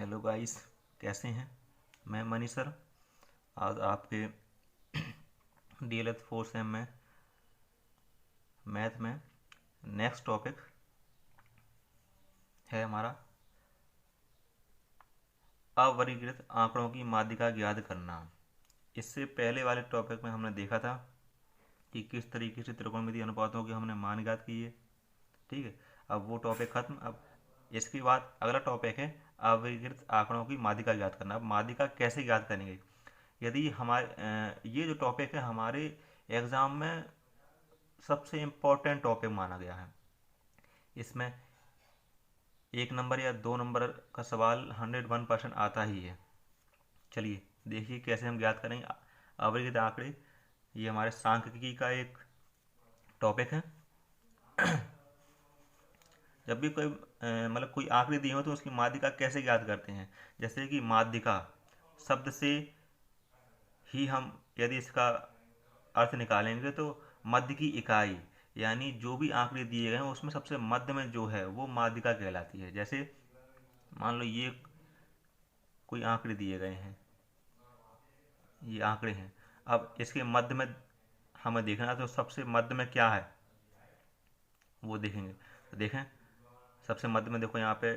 Hello guys, कैसे हैं। मैं मनी सर आज आपके डीएलएफ 4 सेम में मैथ में नेक्स्ट टॉपिक है हमारा अवर्गीकृत आंकड़ों की माध्यिका ज्ञात करना। इससे पहले वाले टॉपिक में हमने देखा था कि किस तरीके से त्रिकोणमितीय अनुपातों के हमने मान ज्ञात किए। ठीक है, अब वो टॉपिक खत्म। अब इसके बाद अगला टॉपिक है अवर्गीकृत आंकड़ों की माध्यिका ज्ञात करना। अब माध्यिका कैसे ज्ञात करेंगे? यदि हमारे ये जो टॉपिक है हमारे एग्ज़ाम में सबसे इम्पोर्टेंट टॉपिक माना गया है। इसमें 1 नंबर या 2 नंबर का सवाल 101% आता ही है। चलिए देखिए कैसे हम ज्ञात करेंगे अवर्गीकृत आंकड़े। ये हमारे सांख्यिकी का एक टॉपिक है। जब भी कोई मतलब कोई आंकड़े दिए हो तो उसकी माध्यिका कैसे ज्ञात करते हैं। जैसे कि माध्यिका शब्द से ही हम यदि इसका अर्थ निकालेंगे तो मध्य की इकाई, यानी जो भी आंकड़े दिए गए हैं उसमें सबसे मध्य में जो है वो माध्यिका कहलाती है। जैसे मान लो ये कोई आंकड़े दिए गए हैं, ये आंकड़े हैं। अब इसके मध्य में हमें देखना है तो सबसे मध्य में क्या है वो देखेंगे। तो देखें सबसे मध्य में देखो यहाँ पे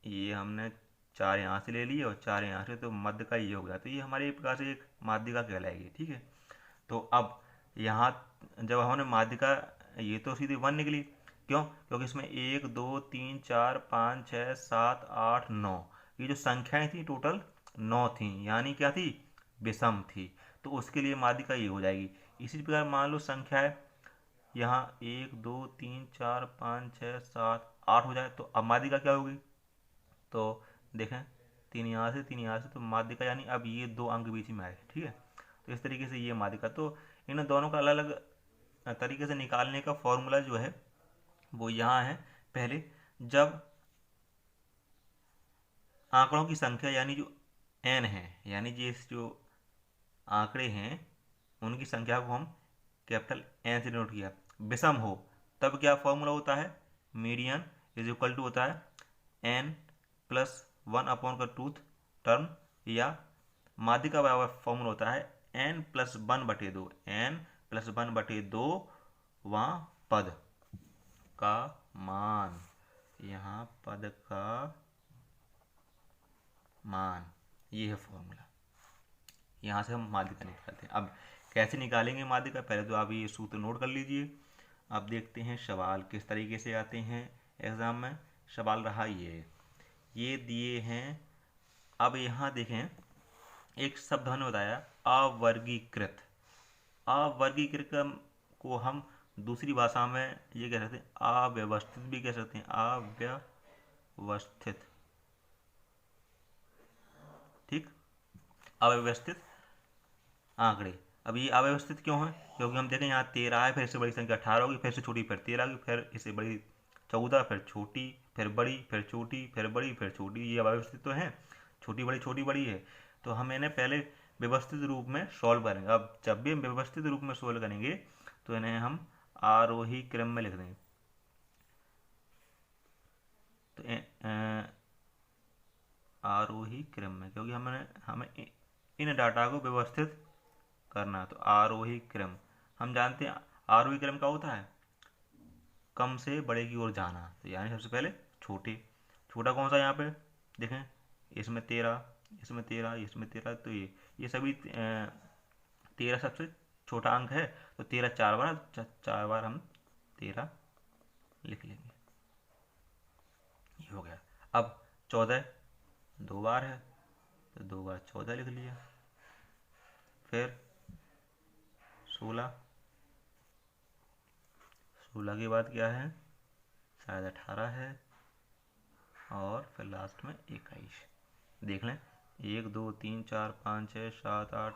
ये हमने 4 यहाँ से ले लिए और 4 यहाँ से, तो मध्य का ये हो गया। तो ये हमारे एक प्रकार से एक माध्यिका कहलाएगी। ठीक है, तो अब यहाँ जब हमने माध्यिका, ये तो सीधी 1 निकली। क्यों? क्योंकि इसमें 1 2 3 4 5 6 7 8 9, ये जो संख्याएं थी टोटल 9 थी, यानी क्या थी, विषम थी। तो उसके लिए माध्यिका ये हो जाएगी। इसी प्रकार मान लो संख्या है यहाँ 1 2 3 4 5 6 7 8 हो जाए, तो अब माध्यिका क्या होगी? तो देखें 3 यहाँ से 3 यहाँ से, तो माध्यिका यानी अब ये 2 अंक बीच में आए। ठीक है, तो इस तरीके से ये माध्यिका। तो इन दोनों का अलग अलग तरीके से निकालने का फॉर्मूला जो है वो यहाँ है। पहले जब आंकड़ों की संख्या यानी जो n है, यानी जो आंकड़े हैं उनकी संख्या को हम कैपिटल N से डिनोट किया, विषम हो, तब क्या फॉर्मूला होता है, मीडियन इज इक्वल टू होता है n+1 का टूथ टर्म, या माध्यिका बराबर फॉर्मूला होता है n+1/2, n+1/2 वहाँ पद का मान, यहाँ पद का मान, ये है फॉर्मूला। यहाँ से हम माध्यिका निकालते हैं। अब कैसे निकालेंगे माध्यिका, पहले तो आप ये सूत्र नोट कर लीजिए। अब देखते हैं सवाल किस तरीके से आते हैं एग्ज़ाम में। सवाल रहा ये दिए हैं। अब यहाँ देखें एक शब्द हमने बताया अवर्गीकृत। अवर्गीकृत को हम दूसरी भाषा में ये कह सकते हैं, अव्यवस्थित भी कह सकते हैं, अव्यवस्थित। ठीक, अव्यवस्थित आंकड़े। अब ये अव्यवस्थित क्यों है? क्योंकि हम देखें यहाँ 13 है, फिर इससे बड़ी संख्या 18 होगी, फिर से छोटी, फिर 13 होगी, फिर इससे बड़ी 14, फिर छोटी, फिर बड़ी, फिर छोटी, फिर बड़ी, फिर छोटी। ये अव्यवस्थित तो है, छोटी बड़ी है। तो हम इन्हें पहले व्यवस्थित रूप में सॉल्व करेंगे। अब जब भी हम व्यवस्थित रूप में सॉल्व करेंगे तो इन्हें हम आरोही क्रम में लिख देंगे। तो आरोही क्रम में, क्योंकि हमें इन डाटा को व्यवस्थित करना। तो आरोही क्रम हम जानते हैं, आरोही क्रम का होता है कम से बड़े की ओर जाना। तो यानी सबसे पहले छोटा कौन सा, यहाँ पे देखें इसमें 13, इसमें 13, इसमें 13, तो ये सभी 13 सबसे छोटा अंक है। तो 13 4 बार, 4 बार हम 13 लिख लेंगे, ये हो गया। अब 14 2 बार है, तो 2 बार 14 लिख लिया। फिर 16 के बाद क्या है, शायद 18 है, और फिर लास्ट में 21। देख लें 1 2 3 4 5 6 7 8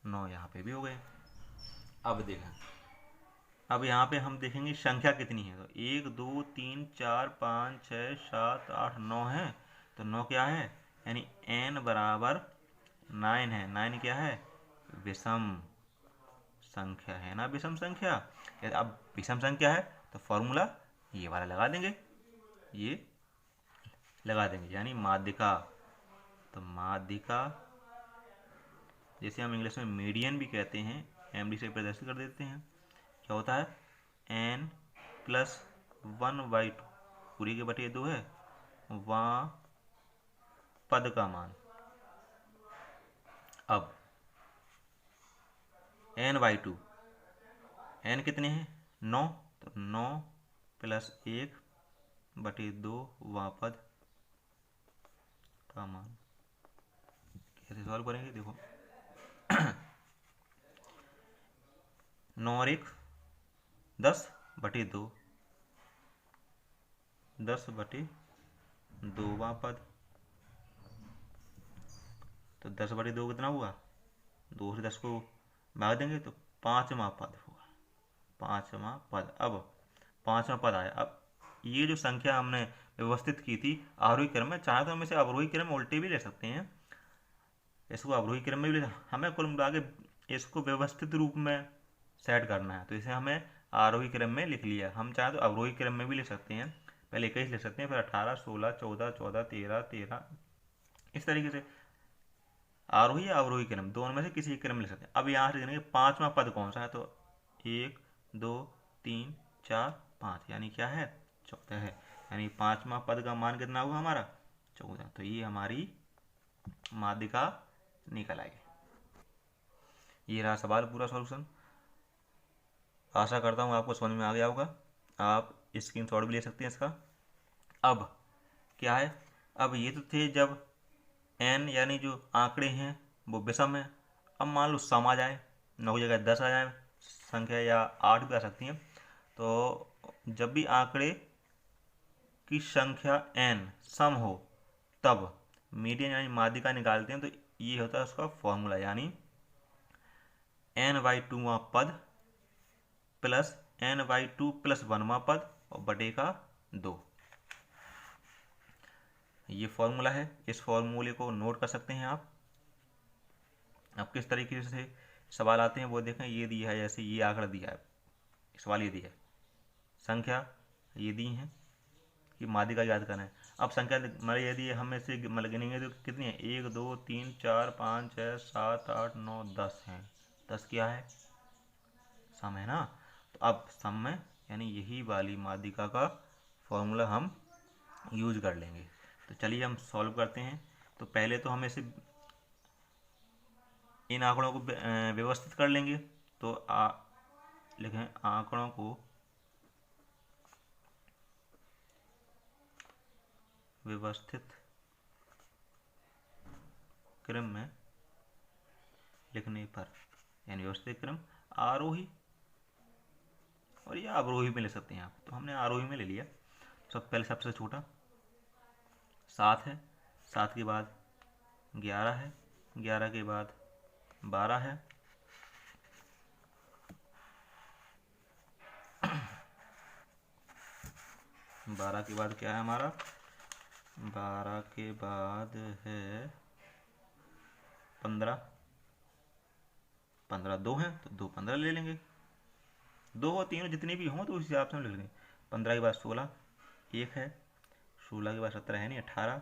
9 यहाँ पे भी हो गए। अब देखें, अब यहाँ पे हम देखेंगे संख्या कितनी है। तो 1 2 3 4 5 6 7 8 9 है। तो 9 क्या है, यानी n बराबर 9 है। 9 क्या है, विषम संख्या है ना, विषम संख्या। अब विषम संख्या है तो फॉर्मूला ये वाला लगा देंगे, ये लगा देंगे, यानी माध्यिका। तो माध्यिका, जैसे हम इंग्लिश में मीडियन भी कहते हैं, एमडी से प्रदर्शित कर देते हैं। क्या होता है, एन प्लस 1/2 पूरी के बटे 2 है, वहाँ पद का मान। अब n/2, n कितने हैं, 9, तो 9 प्लस 1/2 वहाँ पद का मान। कैसे सॉल्व करेंगे, देखो 9 और 1 10/2, 10/2 वहाँ पद। तो 10/2 कितना हुआ, 2 से 10 को भाग देंगे तो 5वां पद होगा, 5वां पद। अब 5वां पद आया। अब ये जो संख्या हमने व्यवस्थित की थी आरोही क्रम में, चाहे तो हम इसे अवरोही क्रम में उल्टे भी ले सकते हैं, इसको अवरोही क्रम में भी ले, हमें कुल मिला के इसको व्यवस्थित रूप में सेट करना है, तो इसे हमें आरोही क्रम में लिख लिया। हम चाहे तो अवरोही क्रम में भी लिख सकते हैं, पहले 21 लिख सकते हैं, फिर 18, 16, 14, 14, 13, 13, इस तरीके से आरोही या अवरोही क्रम दोनों में से किसी एक क्रम में लिख सकते हैं। अब यहाँ से देखेंगे 5वां पद कौन सा है, तो 1 2 3 4 5, यानी क्या है, 14 है, यानी 5वां पद का मान कितना हुआ हमारा, 14। तो ये हमारी माध्यिका निकल आई। ये रहा सवाल पूरा सॉल्यूशन। आशा करता हूँ आपको समझ में आ गया होगा। आप स्क्रीनशॉट भी ले सकते हैं इसका। अब क्या है, अब ये तो थे जब n यानी जो आंकड़े हैं वो विषम है। अब मान लो सम आ जाए, 9 की जगह 10 आ जाए संख्या, या 8 भी आ सकती हैं। तो जब भी आंकड़े की संख्या n सम हो तब मीडियन यानी माध्यिका निकालते हैं। तो ये होता है उसका फॉर्मूला, यानी n/2वां पद प्लस n/2 प्लस 1वां पद और बटे का 2। ये फॉर्मूला है, इस फॉर्मूले को नोट कर सकते हैं आप। अब किस तरीके से सवाल आते हैं वो देखें। ये दिया है, जैसे ये आंकड़ा दिया है, सवाल ये दिया है, संख्या ये दी है कि माध्यिका याद करना है। अब संख्या मतलब यदि हम इसे मतलब गिनेंगे तो कितनी है, 1 2 3 4 5 6 7 8 9 10 हैं। 10 क्या है, सम है ना। तो अब सम में यानी यही वाली माध्यिका का फॉर्मूला हम यूज कर लेंगे। तो चलिए हम सॉल्व करते हैं। तो पहले तो हम इसे इन आंकड़ों को व्यवस्थित कर लेंगे। तो लिखें आंकड़ों को व्यवस्थित क्रम में लिखने पर, यानी व्यवस्थित क्रम आरोही और या अवरोही में ले सकते हैं आप। तो हमने आरोही में ले लिया। पहले सबसे छोटा 7 है, 7 के बाद 11 है, 11 के बाद 12 है, 12 के बाद क्या है हमारा, 12 के बाद है 15, 15 2 हैं तो 2 15 ले लेंगे, 2 और 3 जितने भी हों तो उस हिसाब से हम ले लेंगे। 15 के बाद 16 1 है, 16 के बाद 17 है नहीं 18,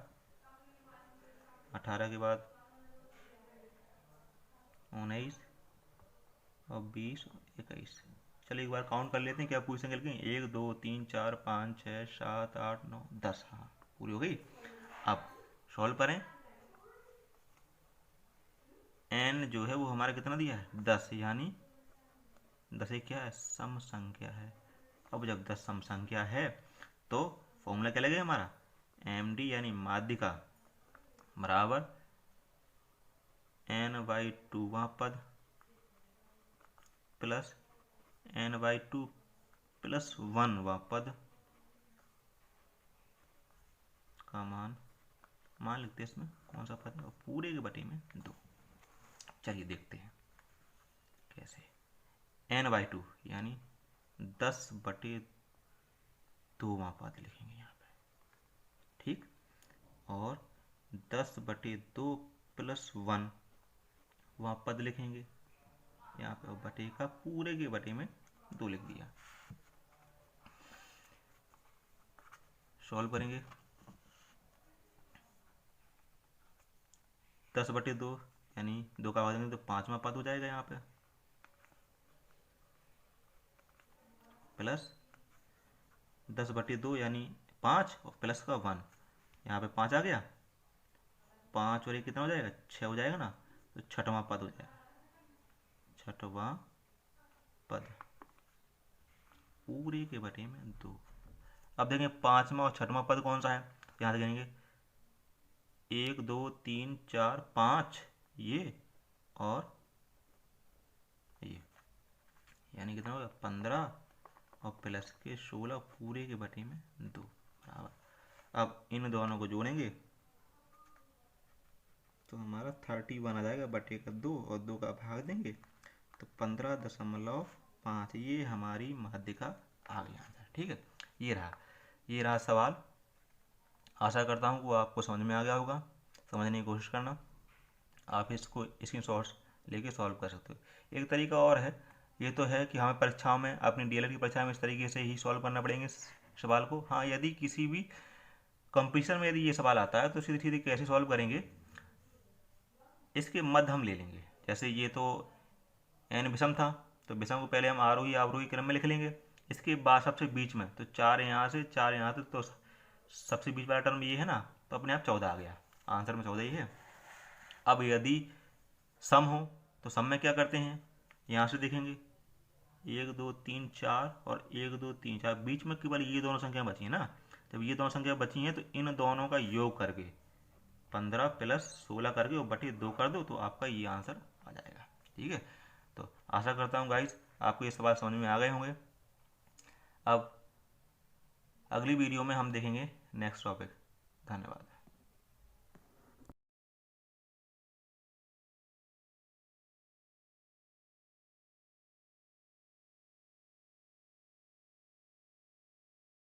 18 के बाद 19 और 20 और 21। चलिए एक बार काउंट कर लेते हैं क्या पूरी संख्या लिखें, 1 2 3 4 5 6 7 8 9 10। हाँ पूरी हो गई। अब सॉल्व करें। n जो है वो हमारा कितना दिया है, 10, यानी 10 एक क्या है, सम संख्या है। अब जब 10 सम संख्या है तो फॉर्मूला क्या लगेगा हमारा, md यानी माध्यिका बराबर n/2वां पद प्लस n/2 प्लस 1वां पद का मान लिखते हैं। इसमें कौन सा पद है, पूरे के बटे में 2। चलिए देखते हैं कैसे। n/2 यानी 10/2वां पद लिखेंगे यहाँ पे, ठीक। और 10/2 प्लस 1 वहाँ पद लिखेंगे यहाँ पे, बटे का पूरे के बटे में 2 लिख दिया। सॉल्व करेंगे 10/2 यानी 2 का भाग देंगे तो 5वां पद हो जाएगा यहाँ पे, प्लस 10/2 यानी 5 और प्लस का 1, यहाँ पे 5 आ गया, 5 और 1 कितना हो जाएगा, 6 हो जाएगा ना, तो छठवां पद हो जाएगा, छठवां पद पूरे के बटे में 2। अब देखेंगे 5वां और छठवां पद कौन सा है, यहाँ से गिनेंगे 1 2 3 4 5 ये और ये, यानी कितना होगा 15 और प्लस के 16 पूरे के बटे में 2 बराबर। अब इन दोनों को जोड़ेंगे तो हमारा 31 आ जाएगा बटे का 2 और 2 का भाग देंगे तो 15.5, ये हमारी माध्यिका आ गई आंसर। ठीक है, ये रहा सवाल। आशा करता हूँ वो आपको समझ में आ गया होगा। समझने की कोशिश करना, आप इसको स्क्रीनशॉट्स लेके सॉल्व कर सकते हो। एक तरीका और है, ये तो है कि हमें परीक्षाओं में, अपनी डीएलएड की परीक्षा में इस तरीके से ही सॉल्व करना पड़ेंगे सवाल को। हाँ, यदि किसी भी कंपटीशन में यदि ये सवाल आता है तो सीधे सीधे कैसे सॉल्व करेंगे, इसके मध्य हम ले लेंगे। जैसे ये तो एन विषम था, तो विषम को पहले हम आरोही अवरोही क्रम में लिख लेंगे। इसके बाद सबसे बीच में तो 4 यहाँ से 4 यहाँ तक, तो सबसे बीच वाला टर्म ये है ना, तो अपने आप 14 आ गया, आंसर में 14 ही है। अब यदि सम हो तो सम में क्या करते हैं, यहाँ से देखेंगे 1 2 3 4 और 1 2 3 4, बीच में केवल ये दोनों संख्या बची है ना। जब ये दोनों संख्या बची हैं तो इन दोनों का योग करके 15 प्लस 16 करके और बटे 2 कर दो, तो आपका ये आंसर आ जाएगा। ठीक है, तो आशा करता हूँ गाइस आपको ये सवाल समझ में आ गए होंगे। अब अगली वीडियो में हम देखेंगे नेक्स्ट टॉपिक। धन्यवाद।